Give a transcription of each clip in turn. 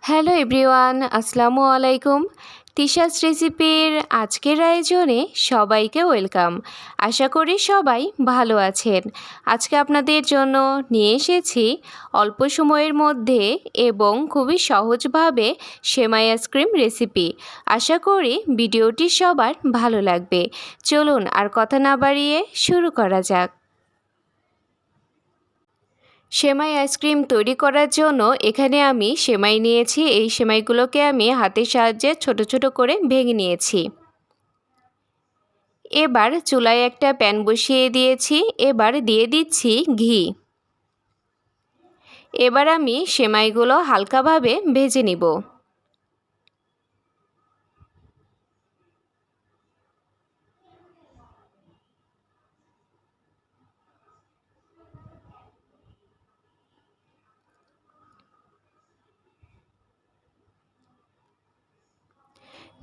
Hello everyone, আসসালামু আলাইকুম। তিশাস রেসিপির আজকের আয়োজনে সবাইকে ওয়েলকাম। আশা করি সবাই ভালো আছেন। আজকে আপনাদের জন্য নিয়ে এসেছি অল্প সময়ের মধ্যে এবং খুবই সহজভাবে সেমাই আইসক্রিম রেসিপি। আশা করি ভিডিওটি সবার ভালো লাগবে। চলুন আর কথা না বাড়িয়ে শুরু করা যাক। সেমাই আইসক্রিম তৈরি করার জন্য এখানে আমি সেমাই নিয়েছি। এই সেমাইগুলোকে আমি হাতের সাহায্যে ছোট ছোট করে ভেঙে নিয়েছি। এবার চুলায় একটা প্যান বসিয়ে দিয়েছি। এবার দিয়ে দিচ্ছি ঘি। এবার আমি সেমাইগুলো হালকাভাবে ভেজে নিব।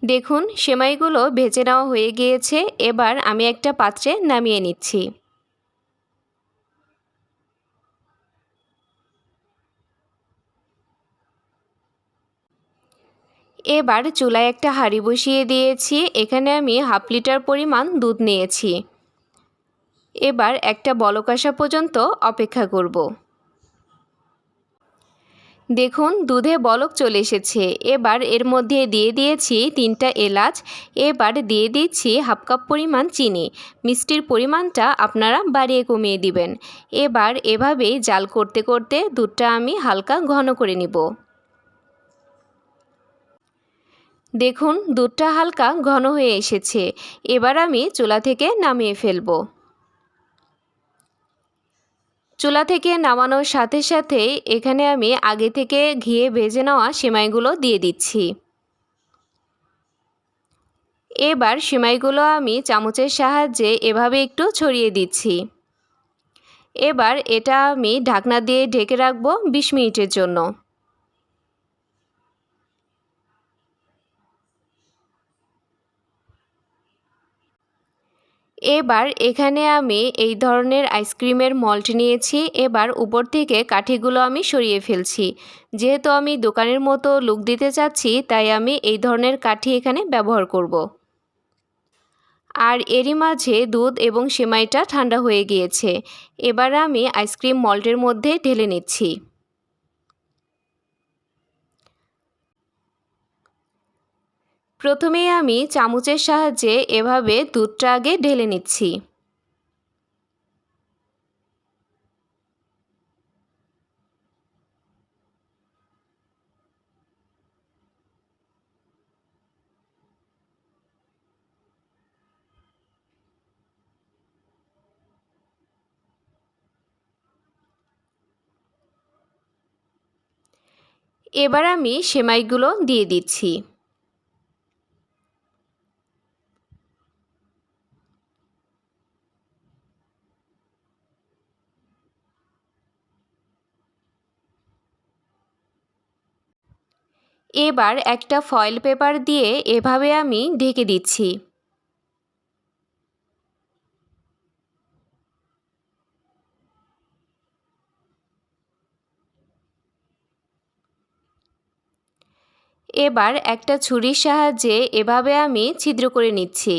দেখুন সেমাইগুলো ভেজে নেওয়া হয়ে গিয়েছে। এবার আমি একটা পাত্রে নামিয়ে নিচ্ছি। এবার চুলায় একটা হাঁড়ি বসিয়ে দিয়েছি। এখানে আমি হাফ লিটার পরিমাণ দুধ নিয়েছি। এবার একটা বলক আসা পর্যন্ত অপেক্ষা করব। দেখুন দুধে বলক চলে এসেছে। এবার এর মধ্যে দিয়ে দিয়েছি 3টা এলাচ। এবার দিয়ে দিচ্ছি হাফ কাপ পরিমাণ চিনি। মিষ্টির পরিমাণটা আপনারা বাড়িয়ে কমিয়ে দিবেন। এবার এভাবেই জাল করতে করতে দুধটা আমি হালকা ঘন করে নিব। দেখুন দুধটা হালকা ঘন হয়ে এসেছে। এবার আমি চুলা থেকে নামিয়ে ফেলবো। চুলা থেকে নামানোর সাথে সাথেই এখানে আমি আগে থেকে ঘিয়ে ভেজে নেওয়া সেমাইগুলো দিয়ে দিচ্ছি। এবার সেমাইগুলো আমি চামচের সাহায্যে এভাবে একটু ছড়িয়ে দিচ্ছি। এবার এটা আমি ঢাকনা দিয়ে ঢেকে রাখবো 20 মিনিটের জন্য। এবার এখানে আমি এই ধরনের আইসক্রিমের মল্ট নিয়েছি। এবার উপর থেকে কাঠিগুলো আমি সরিয়ে ফেলছি। যেহেতু আমি দোকানের মতো লুক দিতে চাচ্ছি, তাই আমি এই ধরনের কাঠি এখানে ব্যবহার করব। আর এরই মাঝে দুধ এবং সেমাইটা ঠান্ডা হয়ে গিয়েছে। এবার আমি আইসক্রিম মল্টের মধ্যে ঢেলে নিচ্ছি। প্রথমেই আমি চামচের সাহায্যে এভাবে দুধটা আগে ঢেলে নিচ্ছি। এবার আমি সেমাইগুলো দিয়ে দিচ্ছি। এবার একটা ফয়েল পেপার দিয়ে এভাবে আমি ঢেকে দিচ্ছি। এবার একটা ছুরির সাহায্যে এভাবে আমি ছিদ্র করে নিচ্ছি।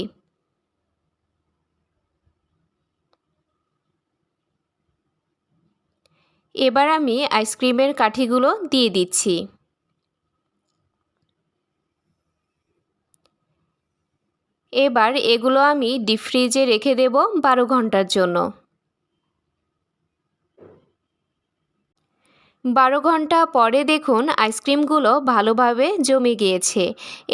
এবার আমি আইসক্রিমের কাঠিগুলো দিয়ে দিচ্ছি। এবার এগুলো আমি ডিপ ফ্রিজে রেখে দেব 12 ঘন্টার জন্য। 12 ঘন্টা পরে দেখুন আইসক্রিমগুলো ভালোভাবে জমে গিয়েছে।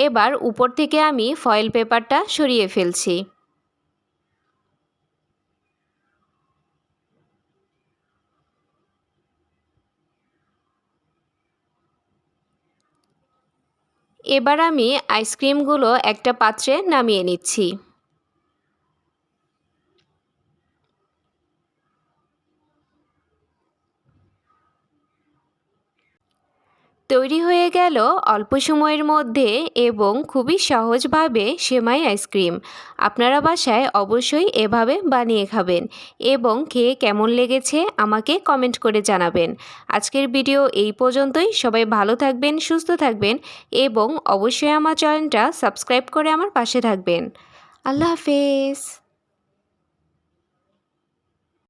এবার উপর থেকে আমি ফয়েল পেপারটা সরিয়ে ফেলছি। এবার আমি আইসক্রিমগুলো একটা পাত্রে নামিয়ে নিচ্ছি। তৈরি হয়ে গেল অল্প সময়ের মধ্যে এবং খুবই সহজভাবে সেমাই আইসক্রিম। আপনারা বাসায় অবশ্যই এভাবে বানিয়ে খাবেন এবং খেয়ে কেমন লেগেছে আমাকে কমেন্ট করে জানাবেন। আজকের ভিডিও এই পর্যন্তই। সবাই ভালো থাকবেন, সুস্থ থাকবেন এবং অবশ্যই আমার চ্যানেলটা সাবস্ক্রাইব করে আমার পাশে থাকবেন। আল্লাহ হাফেজ।